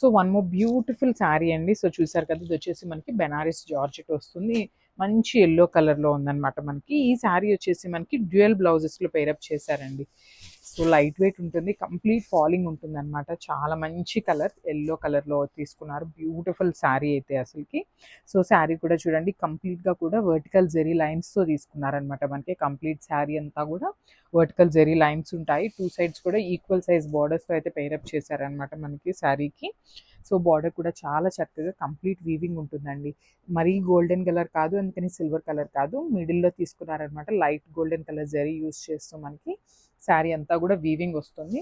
So one more beautiful sari అండి. So చూసారు కదా, ఇది వచ్చేసి మనకి బెనారస్ జార్జెట్ వస్తుంది. మంచి ఎల్లో కలర్లో ఉందన్నమాట మనకి. ఈ శారీ వచ్చేసి మనకి డ్యూయల్ బ్లౌజెస్లో పేరప్ చేశారండి. సో లైట్ వెయిట్ ఉంటుంది, కంప్లీట్ ఫాలింగ్ ఉంటుంది అనమాట. చాలా మంచి కలర్, ఎల్లో కలర్లో తీసుకున్నారు. బ్యూటిఫుల్ శారీ అయితే అసలుకి. సో శారీ కూడా చూడండి, కంప్లీట్గా కూడా వర్టికల్ జెరీ లైన్స్తో తీసుకున్నారనమాట. మనకి కంప్లీట్ శారీ అంతా కూడా వర్టికల్ జెరీ లైన్స్ ఉంటాయి. టూ సైడ్స్ కూడా ఈక్వల్ సైజ్ బార్డర్స్తో అయితే పేరప్ చేశారనమాట మనకి శారీకి. సో బార్డర్ కూడా చాలా చక్కగా కంప్లీట్ వీవింగ్ ఉంటుందండి. మరీ గోల్డెన్ కలర్ కాదు, అందుకని సిల్వర్ కలర్ కాదు, మిడిల్లో తీసుకున్నారనమాట. Light golden colour zari use చేస్తూ మనకి శారీ అంతా కూడా వీవింగ్ వస్తుంది.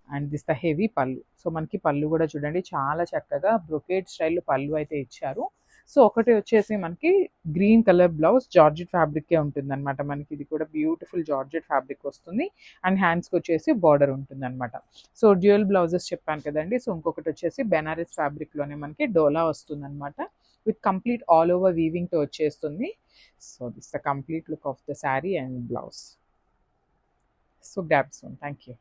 అండ్ దిస్ ద హెవీ పళ్ళు. సో మనకి పళ్ళు కూడా చూడండి, చాలా చక్కగా బ్రొకేడ్ స్టైల్లో పళ్ళు అయితే ఇచ్చారు. సో ఒకటి వచ్చేసి మనకి గ్రీన్ కలర్ బ్లౌజ్ జార్జెట్ ఫ్యాబ్రికే ఉంటుందన్నమాట మనకి. ఇది కూడా బ్యూటిఫుల్ జార్జెట్ ఫ్యాబ్రిక్ వస్తుంది. అండ్ హ్యాండ్స్కి వచ్చేసి బార్డర్ ఉంటుందన్నమాట. సో డ్యూయల్ బ్లౌజెస్ చెప్పాను కదండి. సో ఇంకొకటి వచ్చేసి బెనారస్ ఫ్యాబ్రిక్లోనే మనకి డోలా వస్తుందన్నమాట. విత్ కంప్లీట్ ఆల్ ఓవర్ వీవింగ్తో వచ్చేస్తుంది. So this the complete look of the sari and blouse. So grab soon. Thank you.